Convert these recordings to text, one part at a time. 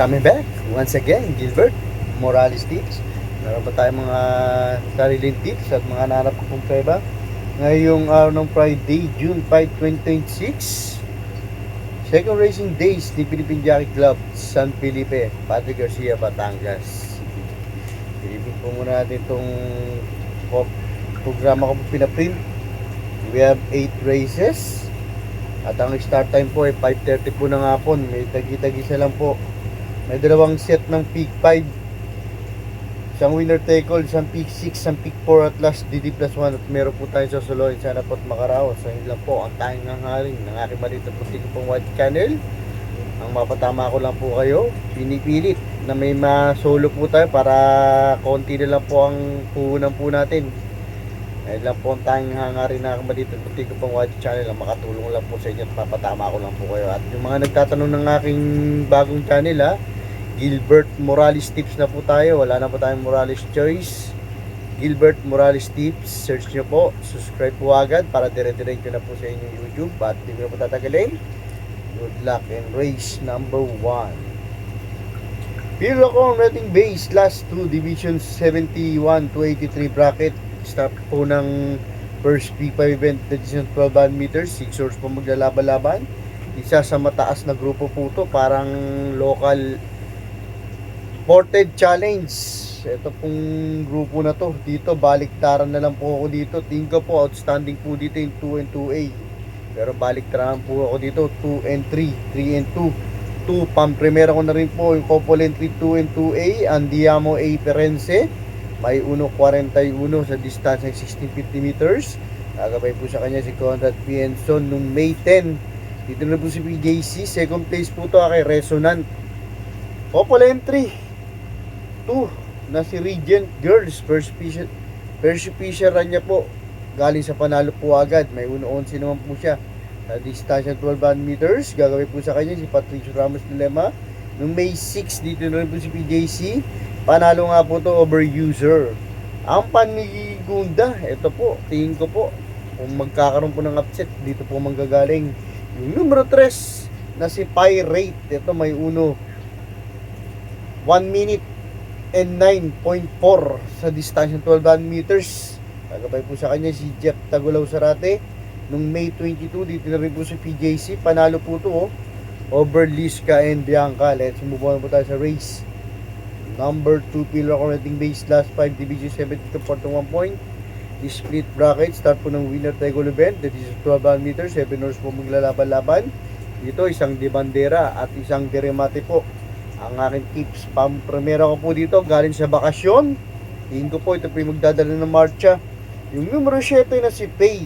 Coming back once again, Gilbert Morales Tips. Meron pa tayong mga sariling tips at mga nanap ko pong prueba ngayong araw ng Friday, June 5, 2026. Second racing days ni Philippine Jockey Club San Felipe, Patrick Garcia, Batangas. Pilipin po muna natin itong programa ko po pinaprint. We have 8 races at ang start time po ay 5:30 po ng hapon. May tagi-tagisa lang po. May dalawang set ng peak 5, isang winner take all, isang peak 6, isang peak 4 at last DD plus 1 at meron po tayong susuloy. Sana po't makaraos. So yun lang po ang tayong nangaring ng aking malita po pong white channel. Ang mapatama ko lang po kayo, pinipilit na may masolo po tayo para konti na lang po ang puhunan po natin. Ayun lang po ang tayong hangarin na kamalito ko pang watch channel ang makatulong lang po sa inyo at papatama ko lang po kayo. At yung mga nagtatanong ng aking bagong channel Gilbert Morales Tips na po tayo. Wala na po tayong Morales Choice. Gilbert Morales Tips. Search nyo po. Subscribe po agad para dire-diretso na po sa inyong YouTube. At hindi ko na po tatagalin. Good luck and race number 1. Pilo ko rating base last 2 divisions 71 to 83 bracket. Start po ng first P5 event division 12 meters. 6 hours po maglalaban-laban. Isa sa mataas na grupo po to. Parang local ported challenge. Ito pong grupo na to. Dito baliktaran na lang po ako dito. Tingin ko po outstanding po dito yung 2 and 2A. Pero baliktaran po ako dito 2 and 3, 3 and 2. 2 pang-primera ko na rin po yung couple entry 2 and 2A. Andiamo A. Perense. May 1.41 sa distance ng 1650 meters. Nagabay po sa kanya si Conrad Pienson nung May 10. Dito na po si PJC. Second place po to kay Resonant. Couple entry 2 na si Regent Girls. First Fisher niya po. Galing sa panalo po agad. May 1.11 naman po siya. Sa distansya 12 meters. Gagawin po sa kanya si Patricio Ramos Dilema. Nung May 6, dito na rin po si PJC. Panalo nga po to over user. Ang panigunda, ito po, tingin ko po, kung magkakaroon po ng upset, dito po manggagaling. Yung numero 3 na si Pirate. Ito may 1 minute and 9.4 sa distansya 12 meters. Nagabay po sa kanya si Jeff Tagulaw Sarate. Nung May 22, dito na rin po sa PJC. Panalo po to over Liska and Bianca. Let's move on po tayo sa race. Number 2 pillar rating base last 5 division 70 to 41 point. The split bracket. Start po ng winner take all event. That is 12 meters. 7 hours po maglalaban-laban. Dito isang de bandera at isang deremate po. Ang aking tips, pang-primera ko po dito, galing sa bakasyon. Tingin ko po, ito po yung magdadala ng marcha. Yung numero 7 na si Pay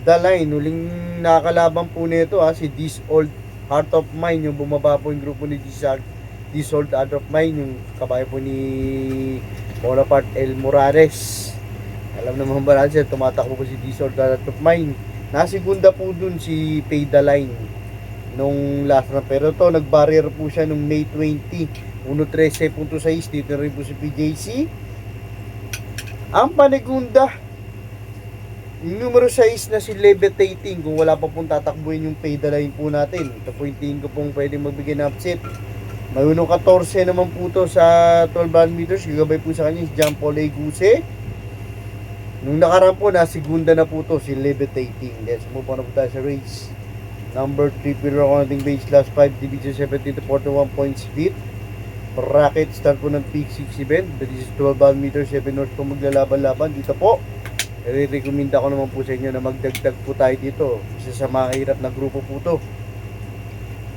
The Line, huling nakakalaban po nito si This Old Heart of Mine, yung bumaba po yung grupo ni This Old Heart of Mine, yung kabayo po ni Bonaparte El Morales. Alam naman ba natin, tumatakbo po si This Old Heart of Mine. Nasigunda po dun si Pay The Line nung last na, pero to nag-barrier po siya nung May 20, 1.13.6. Dito rin po si PJC. Ang panigunda, yung numero 6 na si Levitating, kung wala pa pong tatakbuhin yung Pay The Line po natin. Ito po yung tingin ko pong pwede magbigay ng upset. May 1.14 naman po to sa 12 meters. Gagabay po sa kanya si Jean Paul Guse. Nung nakaraan po, nasigunda na po to si Levitating. Let's move on na po tayo sa race. Number 3 pillar counting base last 5 division 70 to 41 points speed. Bracket start po ng peak 6 event. That is 12 meters, 7 hours po maglalaban-laban. Dito po, i-recommenda ko naman po sa inyo na magdagdag po tayo dito. Isa sa mga hirap na grupo po to.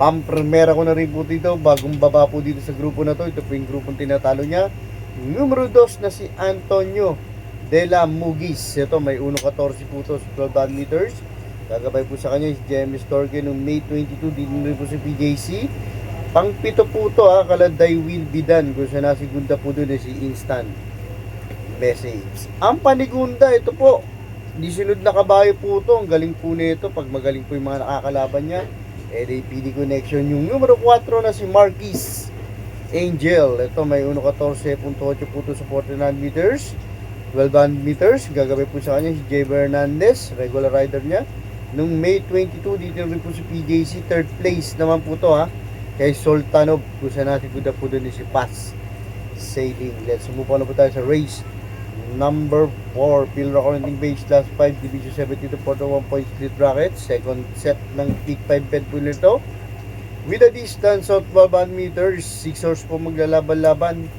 Pang-primera ko na rin po dito. Bagong baba po dito sa grupo na to. Ito po yung grupong tinatalo niya. Yung numero 2 na si Antonio de la Mugis. Ito may 1.14 po to sa 12 meters. Gagabay po sa kanya si James Torge noong May 22. Dito rin po si PJC. Pang-pito po to Kaladay Will Bidan. Kung siya nasigunda po doon si Instant Message. Ang panigunda, ito po, disunod na kabayo po to. Ang galing po nito. Pag magaling po yung mga nakakalaban niya, LAPD connection. Yung numero 4 na si Marquis Angel. Ito may 1.14.8 po to sa 49 meters. 12 meters. Gagabay po sa kanya si Jay Hernandez. Regular rider niya. Nung May 22, dito rin po si PJC, third place naman po to kay Sultanov. Kung saan natin kuda po doon si Paz Sailing. Let's move on na po tayo sa race number 4. Pillar Counting Base Class 5 Division 72 for the 1 point split bracket. Second set ng peak 5 bet po nito. With a distance of 12 meters, 6 horse po maglalaban-laban.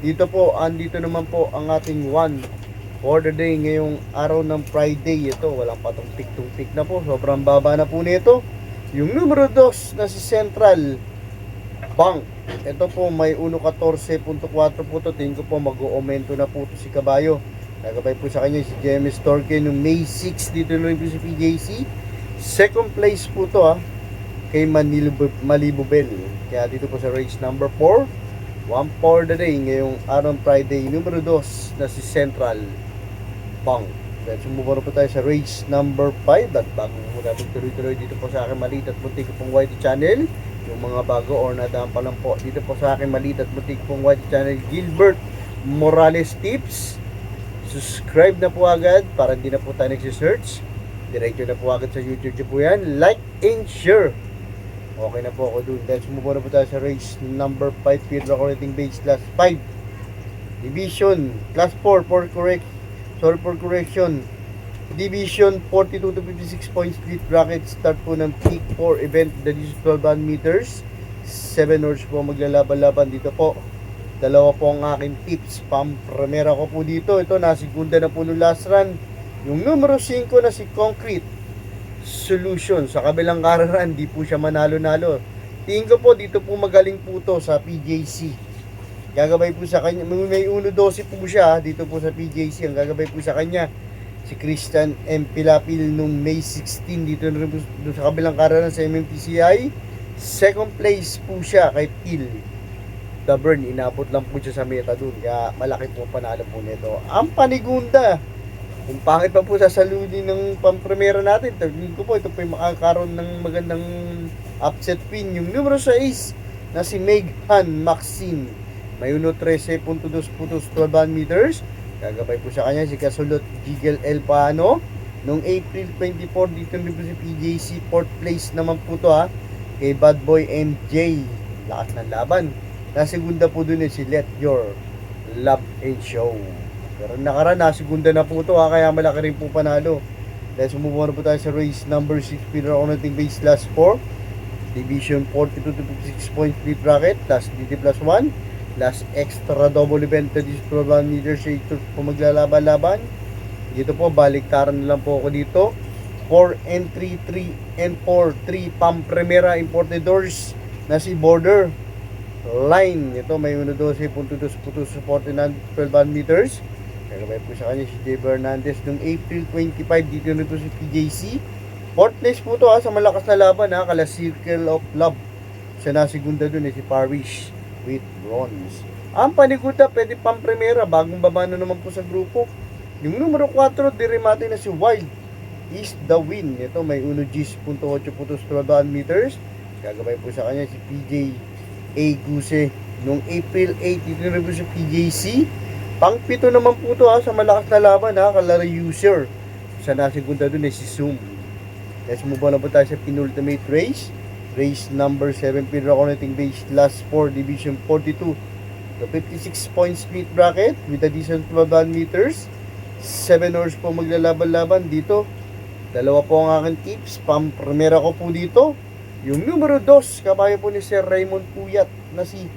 Dito po, andito naman po ang ating 1 for the day ngayong araw ng Friday. Ito, walang patong tik na po. Sobrang baba na po nito. Yung numero 2 na si Central Bank. Ito po, may 1.14.4 po ito. Tingin ko po mag-aumento na po ito si Kabayo. Nagabay po sa kanya si JMS Torque noong May 6. Dito na rin po si PJC. Second place po ito kay Malibubel. Kaya dito po sa race number 4, 1 for the day ngayong araw Friday, numero 2 na si Central Bank. Let's move on po tayo sa race number 5. At bago muna tuloy-tuloy dito po sa akin maliit at butik pong YT channel, yung mga bago or nadaan pa lang po dito po sa akin maliit at butik pong YT channel, Gilbert Morales Tips, subscribe na po agad para hindi na po tayo nagsisearch. Diretso na po agad sa YouTube po yan. Like and share. Okay na po ako dun. Let's move on na po tayo sa race number 5. Pedro Correcting Base Class 5 Division Class 4 for correction. Division 42 to 56 point split bracket. Start po ng peak 4 event. That is 12 meters. 7 horse po maglalaban-laban dito po. Dalawa po ang aking tips. Pampremera ko po dito. Ito, nasigunda na po nung last run. Yung numero 5 na si Concrete Solution. Sa kabilang kararan, di po siya manalo-nalo. Tingin ko po, dito po magaling po to sa PJC. Gagabay po sa kanya, may 1.12 po siya dito po sa PJC. Ang gagabay po sa kanya, si Christian M. Pilapil nung May 16. Dito na rin po sa kabilang kararan sa MMTCI. Second place po siya kay Phil Davern. Inabot lang po siya sa meta dun. Kaya malaki po panalo po nito. Ang panigunda, kung pangit pa po sasalunin ng pampremera natin, tingin ko po ito po yung makakaroon ng magandang upset win. Yung numero 6 na si Meghan Maxine, may 1.13.2 putos 12 meters. Gagabay po sa kanya si Kasulot Gigel El Pano noong April 24. Dito rin po si PJC. 4th place naman po to kay Bad Boy MJ. Lakas ng laban. Nasegunda po dun si Let Your Love and Show. Pero nasigunda na po to kaya malaki rin po panalo. Let's move on po tayo sa race number 6. Peter Counting Base Class 4 Division 42 to 56 point split bracket. Plus DT plus 1 plus extra double event. That is 12 meters. Ito po maglalaban-laban. Dito po baliktaran na lang po ako dito. 4 and 3, 3 and 4, 3 Pampremera imported doors na si Border Line. Ito may 1.12.2 putos 49 12 meters. Kagabay po sa kanya si J. Bernandez noong April 25. Dito na po si PJC. 4th place po to sa malakas na laban kala Circle of Love. Siya nasigunda dun si Parish with bronze. Ang paniguda pwede Pampremera. Bagong baba na naman po sa grupo. Yung numero 4 dirimate na si Wild is the win. Ito may 1.10.8 putos 12 meters. Gagabay po sa kanya si PJ A. Guse noong April 8. Dito na po si PJC. Pang-pito naman po to sa malakas na laban kalaro user. Sa nasigunda dun si Zoom. Let's move on na po tayo sa penultimate race. Race number 7 Pedro Counting Base Class 4 Division 42 to 56 point split bracket with a decent 12 meters. 7 horse po maglalaban-laban dito. Dalawa po ang aking tips. Pampremera ko po dito. Yung numero 2, kabayo po ni Sir Raymond Puyat na si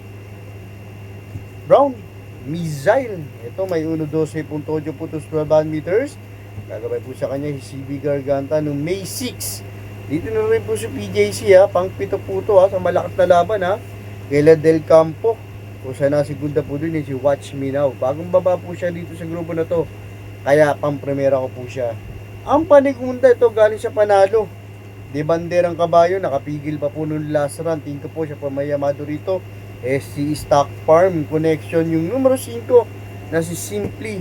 Brown Missile. Ito may 1.12.8 putos 12 meters. Gagabay po sa kanya si CB Garganta noong May 6. Dito na rin po si PJC pang-pito po to sa malakas na laban Kela Del Campo. Kung saan nasigunda po dun si Watch Me Now. Bagong baba po siya dito sa grupo na to. Kaya pang-premera ko po siya. Ang panigunda ito galing sa panalo. De Banderang Kabayo, nakapigil pa po nung last run. Tingko po siya pamayamado rito. SC Stock Farm Connection. Yung numero 5 na si Simply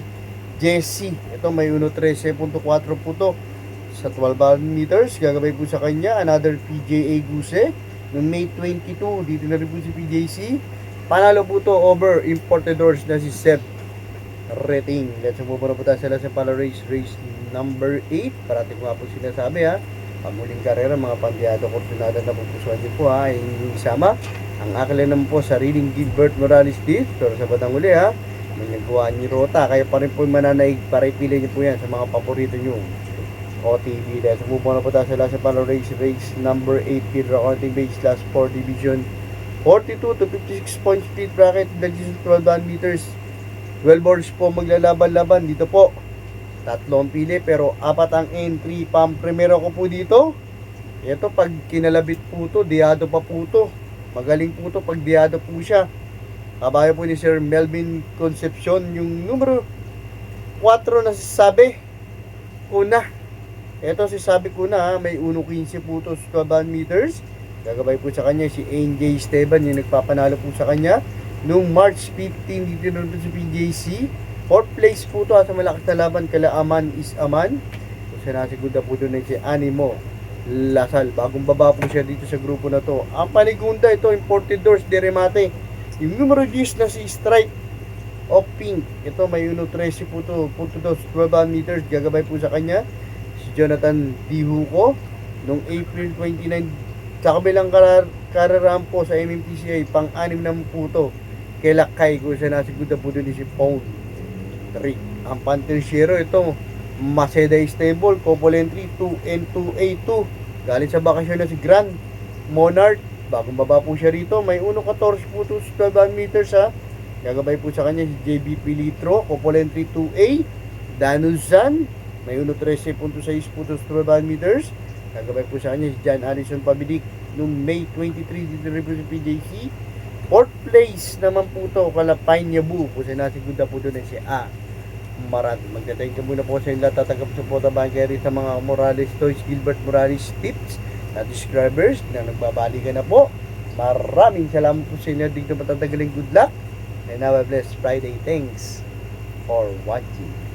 Jesse. Ito may 1.13.4 po to sa 12 meters. Gagabay po sa kanya another PJA Guse noong May 22. Dito na rin po si PJC. Panalo po to over importadors na si Seb Rating. Let's move on po tayo sa Lasapala race number 8. Parating ko nga po sinasabi Pamuling karera, mga pandiyado Fortunada na pupusuan niyo po ha, yung isama. Ang akala naman po, sariling Gilbert Morales dito, pero sa batang uli ha, may nagawa niyo rota, kayo pa rin po mananaig para ipili niyo po yan sa mga paborito niyo. OTV dahil sumubukan na po tayo sa last para race number 8 Pedro Accounting Base last 4 division 42 to 56 point speed bracket distance 12 meters. 12 boards po maglalaban-laban dito po. Tatlong pili pero apat ang entry. Primero ko po dito. Ito pag kinalabit po to, diado pa po to. Magaling po to pag diado po siya. Kabayo po ni Sir Melvin Concepcion yung numero 4 na sabi ko na. Ito si sabi ko na may 1.15 po to 12 meters. Gagabay po sa kanya si NJ Esteban yung nagpapanalo po sa kanya noong March 15 dito na sa PJC. 4th place po to sa malakas na laban kala Aman is Aman. So nasigunda po doon si Animo Lasal. Bagong baba po siya dito sa grupo na to. Ang panigunda ito, imported doors de remate. Yung numero 10 na si Stripe of Pink. Ito may 1.13 po to, punto 12 meters. Gagabay po sa kanya si Jonathan Dihuco noong April 29 sa kabilang kararahan po sa MMTCA pang-anim ng puto kay Lakay kung siya nasigunda po doon si Pound 3. Ang Panterciero ito Maceda Stable Couple Entry 2N2A2 galing sa bakasyon na si Grand Monarch. Bagong baba po siya rito, may 1.14 po to 12 meters ha. Gagabay po sa kanya si JB Pilitro Couple Entry 2A Danuzan may 1.13.6 po to 12 meters. Gagabay po sa kanya si John Allison Pabilik noong May 23 dito rin po sa PJC. 4th place naman po ito Kalapay Nyabu kung siya nasigunda po doon si A Marat. Magta-thank you muna po sa inyo lahat tatanggap sa po tabangkeri sa mga Morales Toys Gilbert Morales tips na subscribers na nagbabalikan na po. Maraming salamat po sa inyo dito, matatagaling good luck and have a blessed Friday. Thanks for watching.